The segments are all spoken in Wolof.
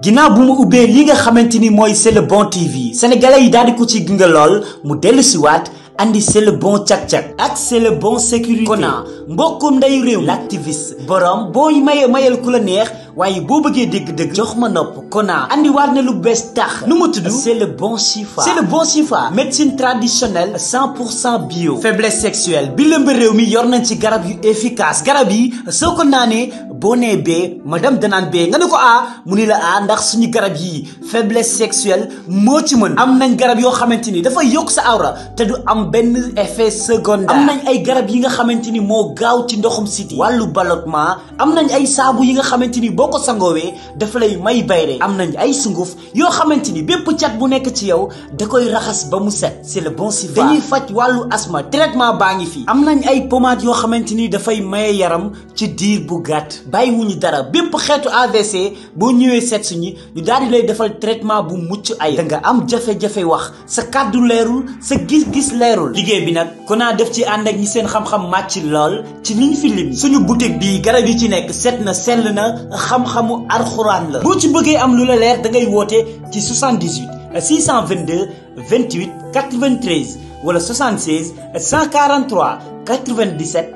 ginnaaw bu mu ubbee li nga xamante ni mooy C'est le bon TV sénégalais yi daal di ko ci gunge lool mu dellu si waat andi C'est le bon cak-cak ak C'est le bon sécurité Kona mbokkum nday réew l'activiste borom booy mayal ku la neex waaye boo bëggee dégg-dëgg jox ma nopp Kona andi waat na lu bees tax nu mu tudd C'est le bon Chifa C'est le bon Chifa médecine traditionnelle 100% bio faiblesse sexuelle bi lëmb réew mi yor nañ ci garab yu efficace garab yi soo ko naanee boo nee bee madame danaan bee nga ne ko mu ni la ndax suñu garab yi faiblesse sexuelle moo ci mën am nañ garab yoo xamante ni dafay yokk sa awra te du am benn effet secondaire am nañ ay garab yi nga xamante ni moo gaaw ci ndoxum siti wàllu ballottement am nañ ay saabu yi nga xamante ni boo ko sangoowee dafa lay may bayre am nañ ay sunguf yoo xamante ni bépp cat bu nekk ci yow da koy raxas ba mu set C'est le bon Chifa dañuy faj wàllu asma traitement baa ngi fi am nañ ay pommade yoo xamante ni dafay maye yaram ci diir bu gàtt bàyyiwuñu dara bépp xeetu AVC boo ñëwee seet suñu ñu daal di lay defal traitement bu mucc ay da nga am jafe-jafe wax sa kàddu leerul sa gis-gis leerul liggéey bi nag Kona def ci ànd ak ñi seen xam-xam màcc lool ci liñ fi lim suñu boutique bi garab yi ci nekk set na sell na xam-xamu alxuraan la boo ci bëggee am lu la leer da ngay woote ci 78 622 28 93 wala 76 143 97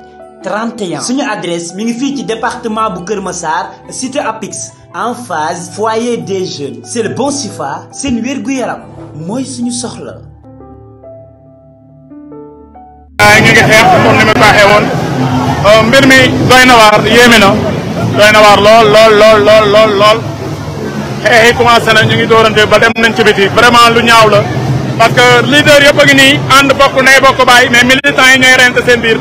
31 suñu adresse mi ngi fii ci département bu Kër Massar cité Apix en face foyer des jeunes C'est le bon Chifa seen wér-gu-yaram mooy suñu soxla. ñu ngi xeex comme ni ma ko waxee woon mbir mi doy na waar yéeme na doy na waar lool xeex yi commencé na ñu ngi doorante ba dem nañ ci biti vraiment lu ñaaw la parce que leader yëpp a ngi nii ànd bokk ndey bokk baay mais militants yi ñooy rente seen biir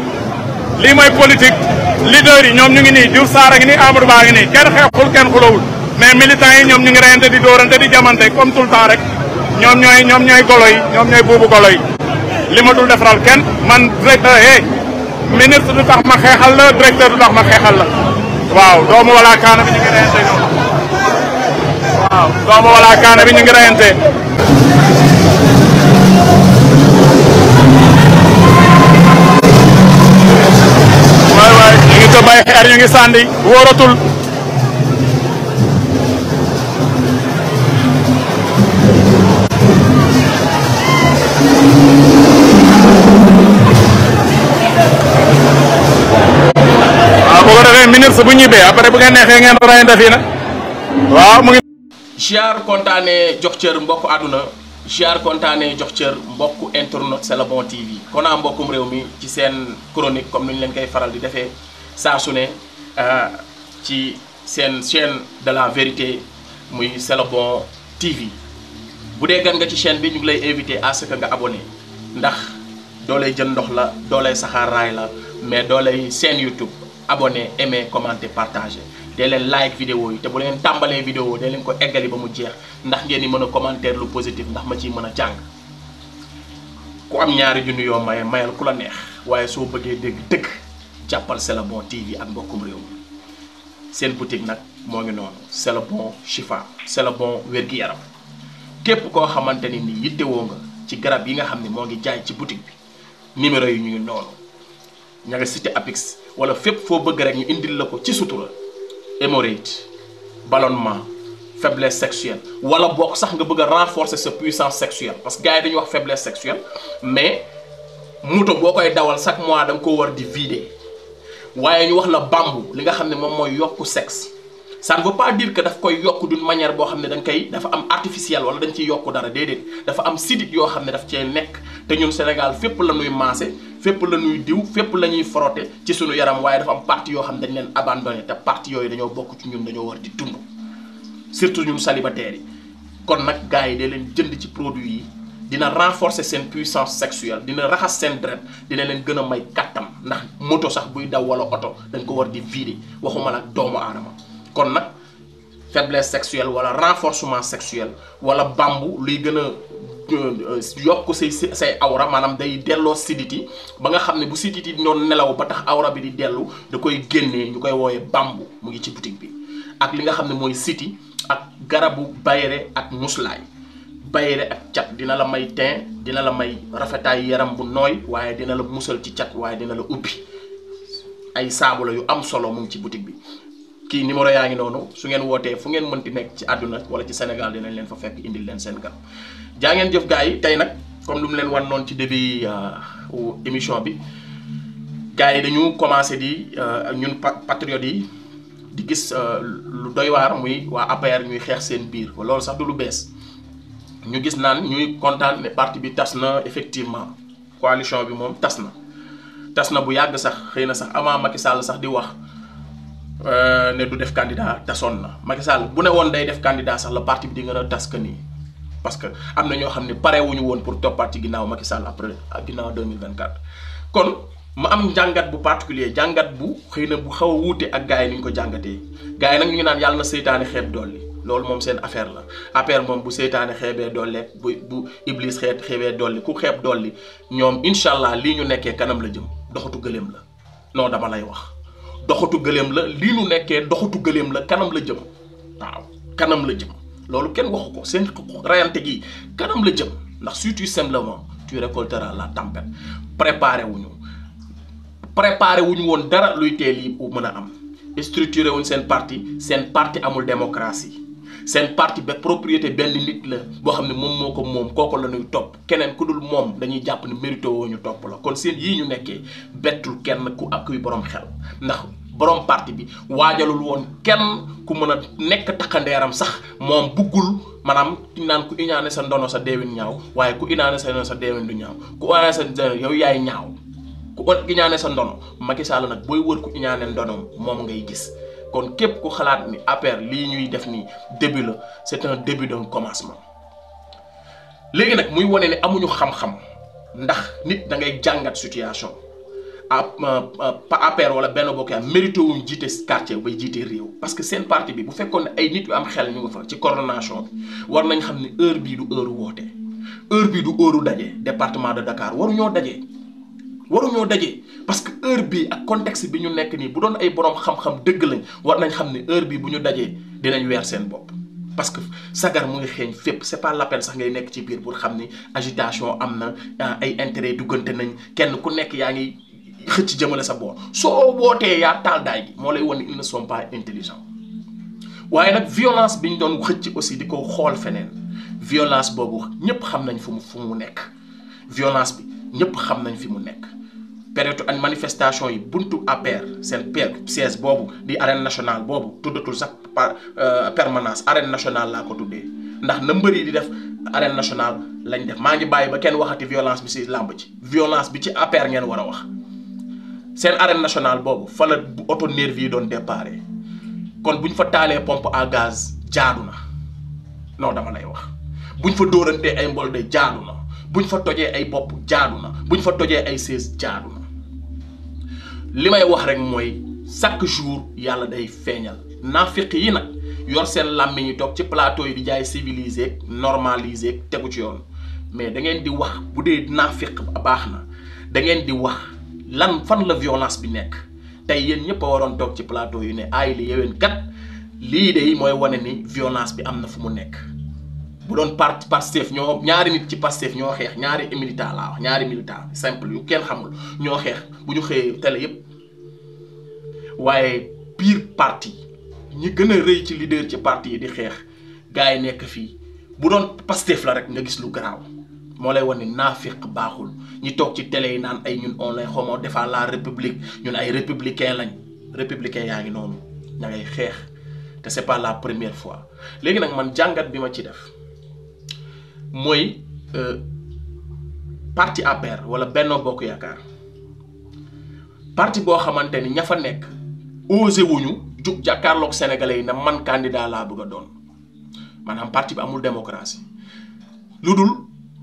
lii mooy politique leader yi ñoom ñu ngi nii Diouf Sarr a ngi nii Amadou Ba a ngi nii kenn xeexul kenn xulawul mais militants yi ñoom ñu ngi rente di doorante di jamante comme tout le temps rek ñoom ñooy golo yi ñoom ñooy buubu golo yi li ma dul defaral kenn man directeur ministre du tax ma xeexal la directeur du tax ma xeexal la waaw doomu wala kaana bi ñu ngi reyante ñoom waaw doomu wala kaana bi ñu ngi reyante waay ñu ngi tëb ay xeer ñu ngi sànni wóoratul ministre bu ñibbee après bu ngeen neexee ngeen rayante fii nag waaw mu ngi ziar kontaane jox cër mbokk àdduna ziar kontaane jox cër mbokk internet C'est le bon TV Kona mbokkum réew mi ci seen chronique comme ni ñu leen koy faral di defee saa su ne ci seen chaîne de la vérité muy C'est le bon TV bu dee gan nga ci chaîne bi ñu ngi lay invité à ce que nga abonné ndax doo lay jën ndox la doo lay saxaar raay la mais doo lay seen YouTube abonné aimé commenté partagé dee leen like vidéo yi te bu leen tàmbalee vidéo dee leen ko eggali ba mu jeex ndax ngeen di mën a commentaire lu positif ndax ma ciy mën a jàng ku am ñaari junni yoo maye mayal ku la neex waaye soo bëggee dégg dëgg jàppal C'est le bon TV ak mbokkum réew mi seen boutique nag moo ngi noonu C'est le bon Chifa C'est le bon wér-gi-yaram képp koo xamante ni nii yittewoo nga ci garab yi nga xam ne moo ngi jaay ci boutique bi numéro yi ñu ngi noonu ña nga cité Apix wala fépp foo bëgg rek ñu indil la ko ci sutura hémorroïde ballonnement faiblesse sexuelle wala bokk sax nga bëgg a renforcer sa puissance sexuelle parce que gars yi dañuy wax faiblesse sexuelle mais moto boo koy dawal chaque mois da nga ko war di vider waaye ñu wax la bambu li nga xam ne moom mooy yokku sexe ça ne veut pas dire que daf koy yokk d'une manière boo xam ne dañ koy dafa am artificiel wala dañ ciy yokk dara déedéet dafa am sidit yoo xam ne daf cee nekk te ñun Sénégal fépp la ñuy maase fépp la ñuy diw fépp la ñuy frotter ci sunu yaram waaye dafa am partie yoo xam ne dañ leen abandonné te partie yooyu dañoo bokk ci ñun dañoo war di dund surtout ñun célibataires yi kon nag gars yi da leen jënd ci produit yi dina renforcer seen puissance sexuelle dina raxas seen deret dina leen gën a may kattan ndax moto sax buy daw wala oto dañ ko war di vider waxuma nag doomu aadama kon nag faiblesse sexuelle wala renforcement sexuel wala bambu luy gën a yokk say awra maanaam day delloo siditi ba nga xam ne bu siditi doon nelaw ba tax awra bi di dellu da koy génnee ñu koy wooyee bambu mu ngi ci boutique bi ak li nga xam ne mooy siti ak garabu bayre ak muslaay bayre ak cat dina la may teint dina la may rafetaay yaram bu nooy waaye dina la musal ci cat waaye dina la ubbi ay saabu la yu am solo mu ngi ci boutique bi kii numéro yaa ngi noonu su ngeen wootee fu ngeen mënti nekk ci àdduna wala ci Sénégal dinañ leen fa fekk indil leen seen gan jaa ngeen jëf gars yi tey nag comme lu mu leen wan noonu ci début émission bi gars yi dañu commencé di ñun patriotes yi di gis lu doy waar muy waa APR ñuy xeex seen biir loolu sax du lu bees ñu gis naan ñuy kontaan ne parti bi tas na effectivement coalition bi moom tas na bu yàgg sax xëy na sax avant Macky Sall sax di wax ne du def candidat tasoon na Macky Sall bu ne woon day def candidat sax la parti bi di nga a tas que nii parce que am na ñoo xam ne pare wuñu woon pour toppaat ci ginnaaw Macky Sall après ginnaaw 2024 kon ma am njàngat bu particulier jàngat bu xëy na bu xaw a wuute ak gars yi ni ñu ko jàngatee gars yi nag ñu ngi naan yàlla na seytaane xeeb dolli loolu moom seen affaire la affaire moom bu seytaane xeebee dolli bu iblis xeebee dolli ku xeeb dolli ñoom incha allah lii ñu nekkee kanam la jëm doxatu gëléem la non dama lay wax doxatu gëléem la lii ñu nekkee doxatu gëléem la kanam la jëm waaw kanam la jëm loolu kenn waxu ko seen rayante gi kanam la jëm ndax si tu simplement tu récolteras la tempête préparé wuñu woon dara luy teel yi mën a am structuré wuñ seen parti amul démocratie seen parti ba propriété benn nit la boo xam ne moom kooku la ñuy topp keneen ku dul moom dañuy jàpp ne mérito woo ñu topp la kon seen yii ñu nekkee bettul kenn ku ak kuy borom xel ndax borom parti bi waajalul woon kenn ku mën a nekk takkandeeram sax moom buggul maanaam naan ku iñaane sa ndono sa deewin ñaaw waaye ku iñaane sa ndono sa deewin du ñaaw ku iñaane sa ndono yow yaay ñaaw ku iñaane sa ndono Macky Sall nag booy wër ku iñaane ndonom moom ngay gis kon képp ku xalaat ni APR lii ñuy def nii début la c'est un début d'un commencement léegi nag muy wane ne amuñu xam-xam ndax nit da ngay jàngat situation APR wala Benno Bokk Yaakaar mérité wuñ jiite quartier bay jiite réew parce que seen parti bi bu fekkoon ne ay nit yu am xel ñu nga fa ci coordination bi war nañ xam ne heure bii du heure woote heure bii du heure daje département de Dakar waruñoo daje parce que heure bii ak contexte bi ñu nekk nii bu doon ay borom xam-xam dëgg lañ war nañ xam ne heure bii bu ñu dajee dinañ weer seen bopp parce que sagar mu ngi xeeñ fépp c'est pas la peine sax ngay nekk ci biir pour xam ni agitation am na ay intérêt duggante nañ kenn ku nekk yaa ngi xëcc jëmale sa boor soo wootee yaa taal daay gi moo lay wan ni ils ne sont pas intelligents waaye nag violence bi ñu doon xëcc aussi di ko xool feneen violence boobu ñëpp xam nañ fu mu nekk violence bi ñëpp xam nañ fi mu nekk période ak manifestation yi buntu APR seen siège boobu di arène nationale boobu tuddatul sax permanence arène nationale laa ko tuddee ndax na mbër yi di def arène nationale lañ def maa ngi bàyyi ba kenn waxati violence bi ci làmb ci violence bi ci APR ngeen war a wax seen arène nationale boobu fa la bu auto nervi yi doon déparé kon buñ fa taalee pompe à gaz jaadu na non dama lay wax buñ fa dóorantee ay mbol de jaadu na buñ fa tojee ay bopp jaadu na buñ fa tojee ay sées jaadu na li may wax rek mooy chaque jour yàlla day feeñal naafiq yi nag yor seen làmmiñ yi toog ci plateau yi di jaay civilisé normalisé tegu ci yoon mais da ngeen di wax bu dee naafiq baax na da ngeen di wax lan fan la violence bi nekk tey yéen ñëpp a waroon toog ci plateau yi ne ay li yeween kat lii de mooy wane ni violence bi am na fu mu nekk bu doon Pastef ñoo ñaari nit ci Pastef ñoo xeex ñaari militant laa wax ñaari militant simple yu kenn xamul ñoo xeex bu ñu xëyee télé yépp waaye biir parti ñi gën a rëy ci leader ci parti yi di xeex gars yi nekk fii bu doon Pastef la rek nga gis lu garaaw moo lay wan ni naafiq baaxul ñi toog ci télé yi naan ay ñun on lay xamoo defaa la république ñun ay républicain lañ républicain yaa ngi noonu ña ngay xeex te c'est pas la première fois léegi nag man jàngat bi ma ci def mooy parti APR wala Benno Bokk Yaakaar parti boo xamante ni ña fa nekk osé wuñu jug jàkkaarloog sénégalais yi ne man candidat laa bëgg a doon maanaam parti bi amul démocratie lu dul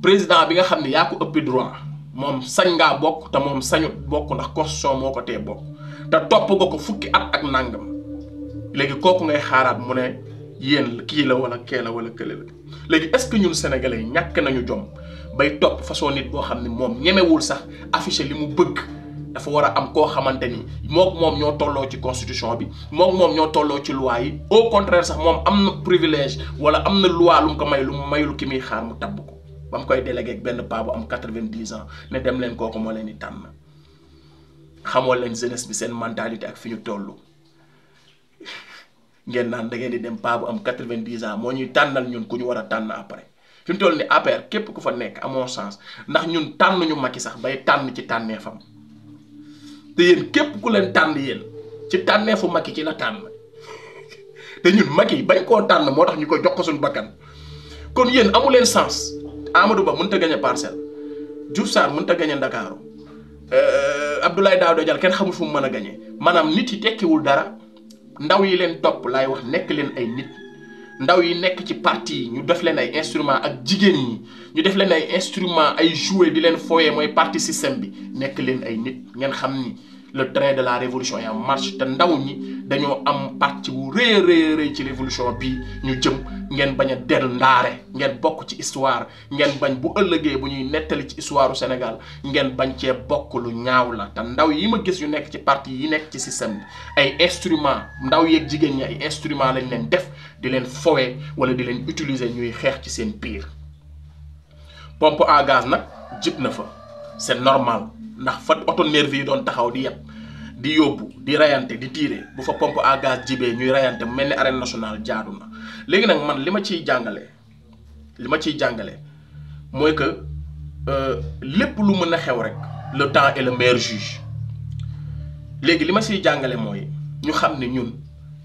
président bi nga xam ne yaa ko ëppi droit moom sañ ngaa bokk te moom sañut bokk ndax constitution moo ko tee bokk te topp nga ko fukki at ak nangam léegi kooku ngay xaaraat mu ne yéen kii la wala kee la wala kële la léegi est-ce que ñun sénégalais yi ñàkk nañu jom bay topp façon nit boo xam ne moom ñemewul sax afficher li mu bëgg dafa war a am koo xamante ni moom ñoo tolloo ci constitution bi moom ñoo tolloo ci loi yi au contraire sax moom am na privilège wala am na loi lu mu ko may lu mu mayul ki muy xaar mu tabb ko ba mu koy délégué ak benn paa bu am 90 ans ne dem leen kooku moo leen di tànn xamoo leen jeunesse bi seen mentalité ak fi ñu toll ngeen naan da ngeen di dem paa bu am 90 ans moo ñuy tànnal ñun ku ñu war a tànn après fi mu toll ni APR képp ku fa nekk amoo chance ndax ñun tànnuñu Macky sax bay tànn ci tànneefam te yéen képp ku leen tànn yéen ci tànneefu Macky ci la tànn te ñun Macky bañ koo tànn moo tax ñu ko jox ko suñu bakkan kon yéen amu leen sens Amadou Ba mënut a gagné Parcelles Diouf Sarr mënut a gagné Ndakaaru Abdoulaye Daouda Diallo kenn xamul fu mu mën a gagné maanaam nit yi tekkiwul dara ndaw yi leen topp laay wax nekk leen ay nit ndaw yi nekk ci parti yi ñu def leen ay instrument ak jigéen ñi ñu def leen ay instrument ay jouet di leen foyee mooy parti système bi nekk leen ay nit ngeen xam ni le train de la révolution est en marche te ndaw ñi dañoo am parti wu rëy ci révolution bii ñu jëm ngeen bañ a del ndaare ngeen bokk ci histoire ngeen bañ bu ëllëgee bu ñuy nettali ci histoire u Sénégal ngeen bañ cee bokk lu ñaaw la te ndaw yi ma gis yu nekk ci parti yi nekk ci système bi ay instrument ndaw yeeg jigéen ñi ay instrument lañ leen def di leen fowe wala di leen utiliser ñuy xeex ci seen biir pompe à gaz nag jib na fa c'est normal ndax fa auto nervi yi doon taxaw di yeb di yóbbu di rayante di tiire bu fa pompe à gaz jibee ñuy rayante mel ni arène nationale jaadu na léegi nag man li ma ciy jàngale mooy que lépp lu mën a xew rek le temps est le meilleur juge léegi li ma ciy jàngale mooy ñu xam ne ñun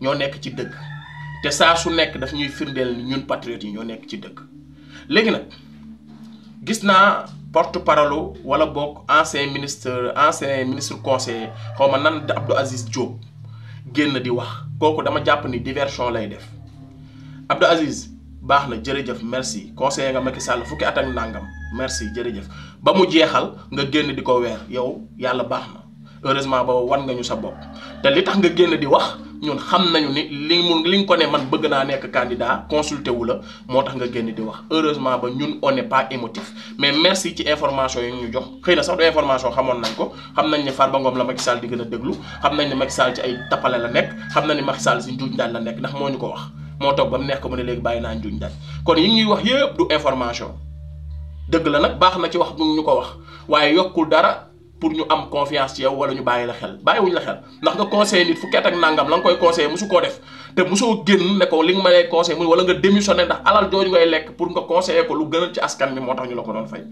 ñoo nekk ci dëgg te saa su nekk daf ñuy firndeel ni ñun patriotes yi ñoo nekk ci dëgg léegi nag gis naa porte-parole wala boog ancien ministre conseiller xaw ma nan Abdou Aziz Diop génn di wax kooku dama jàpp ni diversion lay def Abdou Aziz baax na jërëjëf merci conseiller nga Macky Sall fukki at ak nangam merci jërëjëf ba mu jeexal nga génn di ko weer yow yàlla baax na heureusement ba wan nga ñu sa bopp te li tax nga génn di wax ñun xam nañu ni li nga ko ne man bëgg naa nekk candidat consulté wu la moo tax nga génn di wax heureusement ba ñun on n'est pas émotif mais merci ci information yi ñu jox xëy na sax du information xamoon nañ ko xam nañ ne Farba Ngom la Macky Sall di gën a déglu xam nañ ne Macky Sall ci ay tappale la nekk xam na ni Macky Sall si njuuj njaaj la nekk ndax moo ñu ko wax moo toog ba mu nekk ko mu ne léegi bàyyi naa njuuj njaaj kon yi ñuy wax yëpp du information dëgg la nag baax na ci wax bu ñu ko wax waaye yokkul dara pour ñu am confiance ci yow wala ñu bàyyi la xel bàyyiwuñ la xel ndax nga conseiller nit fukki at ak nangam la nga koy conseiller musu koo def te musoo génn ne ko li nga ma lay conseiller wala nga démissionné ndax alal jooju ngay lekk pour nga conseiller ko lu gënal ci askan bi moo tax ñu la ko doon fay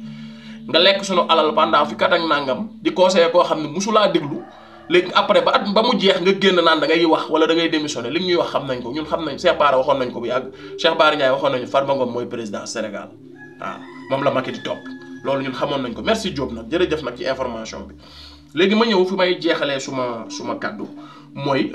nga lekk sunu alal pendant fukki at ak nangam di conseiller koo xam ne musulaa déglu léegi après ba mu jeex nga génn naan da ngay wax wala da ngay démissionné li ñuy wax xam nañ ko ñun xam nañ Cheikh Bara waxoon nañ ko bu yàgg Cheikh Bara Ndiaye waxoon nañu Farba Ngom mooy président Sénégal waaw moom la Macky di topp loolu ñun xamoon nañ ko merci Diop nag jërëjëf nag ci information bi léegi ma ñëw fi may jeexalee suma kàddu mooy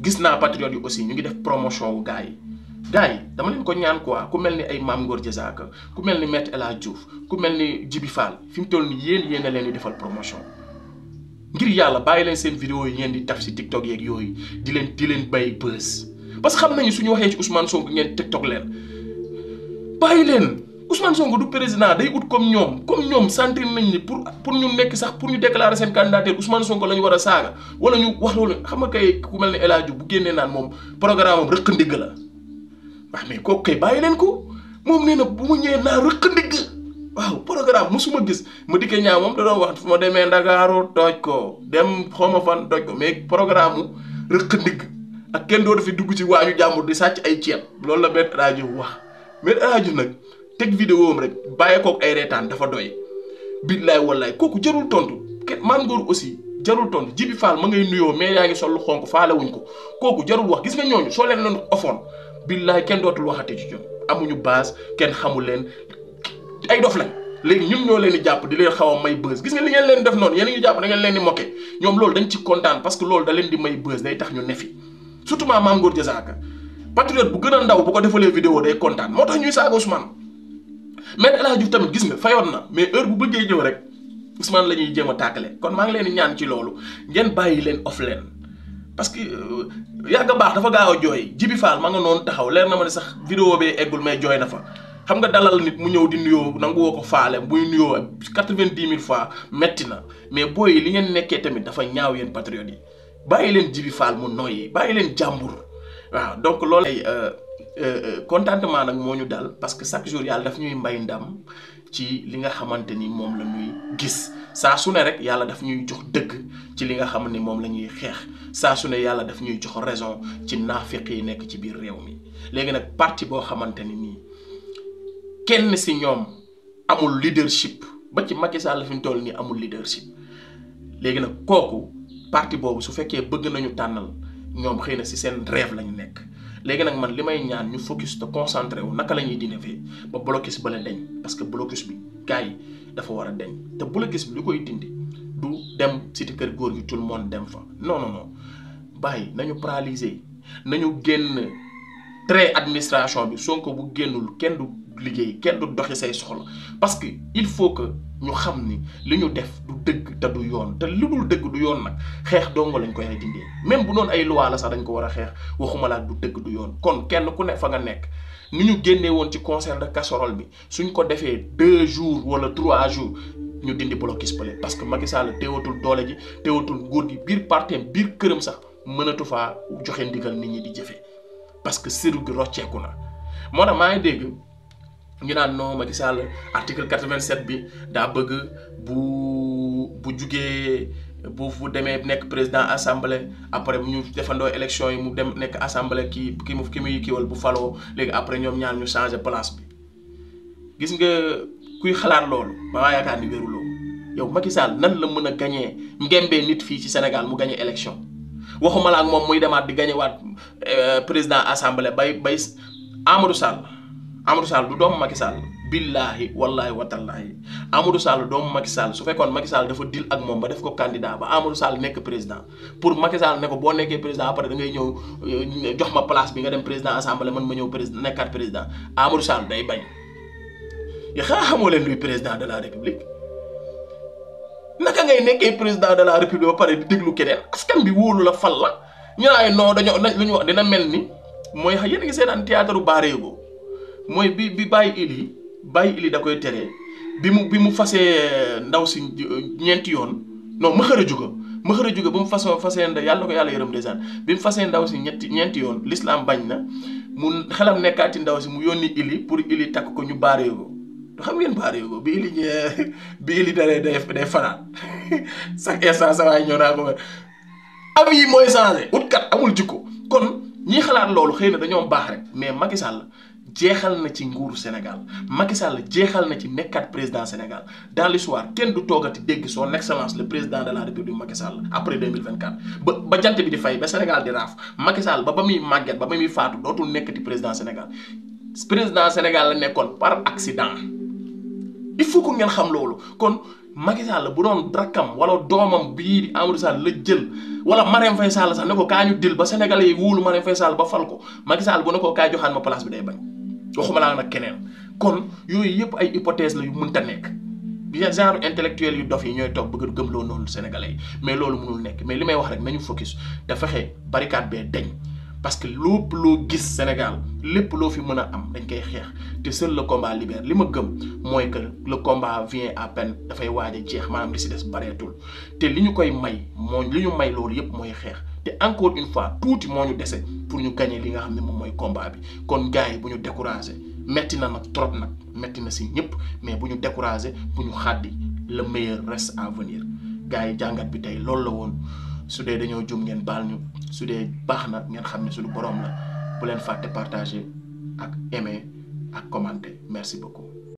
gis naa patriotes yi aussi ñu ngi def promotion wu gars yi dama leen ko ñaan quoi ku mel ni ay Mame Ngor Diazaka ku mel ni Maître El Hadji Diouf ku mel ni Djibi Fall fi mu toll ni yéen a leen di defal promotion ngir yàlla bàyyi leen seen vidéo yi ngeen di taf si TikTok yeeg yooyu di leen bay buzz parce que xam nañu suñu waxee ci Ousmane Sonko ngeen TikTok leen bàyyi leen Ousmane Sonko du président day ut comme ñoom sentir nañ ni pour ñu nekk sax pour ñu déclarer seen candidature Ousmane Sonko la ñu war a saaga wala ñu wax loolu xam nga kay ku mel ni El Hadji bu génnee naan moom programme am rëq ndigg la waaw mais kooku kay bàyyi leen ko moom nee na bu ma ñëwee naa rëq ndigg waaw programme musuma gis ma dikkee ñaaw moom da doon wax fu ma demee Ndakaaru tooj ko dem xawma fan tooj ko mais programme mu rëq ndigg ak kenn doo dafi dugg ci waañu jàmbur di sàcc ay ceeb loolu la Maître El Hadji wax Maître El Hadji nag teg vidéo am rek bàyyee kook ay reetaan dafa doy billaay wallaay kooku jarul tontu Mame Ngor aussi jarul tontu Djibi Fall ma ngay nuyoo mais yaa ngi sol lu xonk faale wuñ ko kooku jarul wax gis nga ñooñu soo leen doon ofoon billaay kenn dootul waxate ci ñoom amuñu base kenn xamul leen ay dof lañ léegi ñun ñoo leen di jàpp di leen xaw a may buzz gis nga li ngeen leen def noonu yéen a ngi jàpp da ngeen leen di moqué ñoom loolu dañ ci kontaan parce que loolu da leen di may buzz day tax ñu nefi surtout Mame Ngor Diazaka patriote bu gën a ndaw bu ko defalee vidéo day kontaan moo tax ñuy saaga Ousmane Maître El Hadji Diouf tamit gis nga fayoon na mais heure bu bëggee ñëw rek Ousmane la ñuy jéem a tàkkale kon maa ngi leen di ñaan ci loolu ngeen bàyyi leen off leen parce que yàgg a baax dafa gaaw a jooy Djibi Fall ma nga noonu taxaw leer na ma ne sax vidéo bee eggul mais jooy na fa xam nga dalal nit mu ñëw di nuyoo nangu woo ko faale muy nuyoo 90 000 fois metti na mais booy yi li ngeen nekkee tamit dafa ñaaw yéen patriotes yi bàyyi leen Djibi Fall mu noyyi bàyyi leen jàmbur waaw donc loolu ay contentement nag moo ñu dal parce que chaque jour yàlla daf ñuy mbay ndam ci li nga xamante ni moom la ñuy gis saa su ne rek yàlla daf ñuy jox dëgg ci li nga xam ni moom la ñuy xeex saa su ne yàlla daf ñuy jox raison ci naafiq yi nekk ci biir réew mi. léegi nag parti boo xamante ni nii kenn si ñoom amul leadership ba ci Macky Sall fi mu toll nii amul leadership léegi nag kooku parti boobu su fekkee bëgg nañu tànnal ñoom xëy na si seen rêve lañu nekk. léegi nag man li may ñaan ñu focus te concentré wu naka la ñuy dinefee ba blocus ba la deñ parce que blocus bi gars yi dafa war a deñ te blocus bi li koy dindi du dem cité kër góor gi tout le monde dem fa non non non bàyyi nañu paralyser nañu génn trait administration bi Sonko bu génnul kenn du liggéey kenn du doxi say soxla parce que il faut que ñu xam ni li ñu def du dëgg te du yoon te lu dul dëgg du yoon nag xeex dongo lañ koy ay dindee même bu noonu ay loi la sax dañ ko war a xeex waxuma laa du dëgg du yoon kon kenn ku ne fa nga nekk ni ñu génnee woon ci concert de casserole bi suñ ko defee 2 jours wala 3 jours ñu dindi blocus pële parce que Macky Sall teewatul doole ji teewatul nguur gi biir parteem biir këram sax mënatu faa joxe ndigal nit ñi di jëfee parce que siru gi rocceeku na moo tax maa ngi dégg ñu naan non Macky Sall article 87 bi daa bëgg bu jugee bu demee nekk président assemblée après ñu defandoo élection yi mu dem nekk assemblée ki muy kiiwal bu faloo léegi après ñoom ñaar ñu changé place bi gis nga kuy xalaat loolu ba yaakaar ni wéruloo yow Macky Sall nan la mën a gañee ngembee nit fii ci Sénégal mu gañe élection waxuma la ak moom muy demaat di gañe waat président assemblée bay Amadou Sall du doomu Macky Sall billahi wallahi watallaahi Amadou Sall doomu Macky Sall su fekkoon Macky Sall dafa dil ak moom ba def ko candidat ba Amadou Sall nekk président pour Macky Sall ne ko boo nekkee président après da ngay ñëw jox ma place bi nga dem président assemblée man ma ñëw président nekkaat président Amadou Sall day bañ ya xamoo leen luy président de la république naka ngay nekkee président de la république ba pare di déglu keneen askan bi wóolu la fal la ñu naan non dañoo lu ñu wax dina mel ni mooy yéen a ngi seetaan théâtre Barégo mooy bi bàyyi ili da koy teree bi mu fasee ndaw si ñeenti yoon non ma xër a juga ba mu fasee yàlla ko yàlla yërëm desaan bi mu fasee ndaw si ñeenti yoon l'islam bañ na mu xelam nekkaat ci ndaw si mu yónni ili pour ili takk ko ñu Barégo xam ngeen Barégo bi ili daree day fanaan chaque instant sa waay ñëw naa ko am yi mooy changé utkat amul jikko kon ñi xalaat loolu xëy na dañoo baax rek mais Macky Sall jeexal na ci nguuru Sénégal Macky Sall jeexal na ci nekkat président Sénégal dans l'histoire kenn du toogati dégg son excellence le président de la république Macky Sall après 2024 ba jant bi di fay ba Sénégal di raaf Macky Sall ba muy màgget ba muy faatu dootul nekkati président Sénégal la nekkoon par accident il faut que ngeen xam loolu kon Macky Sall bu doon rakkam wala doomam bii di Amadou Sall la jël wala Marème Faye Sall sax ne ko kaa ñu dil ba Sénégalais yi wóolu Marème Faye Sall ba fal ko Macky Sall bu ne ko kaa joxaan ma place bi day bañ waxuma laa nag keneen kon yooyu yëpp ay hypothèse la yu mënta nekk bi genre intellectuel yu dof yi ñooy toog bëgg gëmloo noonu Sénégalais yi mais loolu mënul nekk mais li may wax rek nañu focus da fexe barricade bee deñ parce que lépp loo gis Sénégal lépp loo fi mën a am dañ koy xeex te seul le combat libère li ma gëm mooy que le combat vient à peine dafay waaj a jeex maanaam li si des bareetul te li ñu koy may li ñu may loolu yëpp mooy xeex te encore une fois tuuti moo ñu dese pour ñu gagner li nga xam ne moom mooy combat bi kon gars yi bu ñu découragé metti na nag trop nag metti na si ñëpp mais bu ñu découragé bu ñu xàddi le meilleur reste à venir gars yi jàngat bi tey loolu la woon su dee dañoo jum ngeen baal ñu su dee baax na ngeen xam ne suñu borom la bu leen fàtte partager ak aimer ak commenter merci beaucoup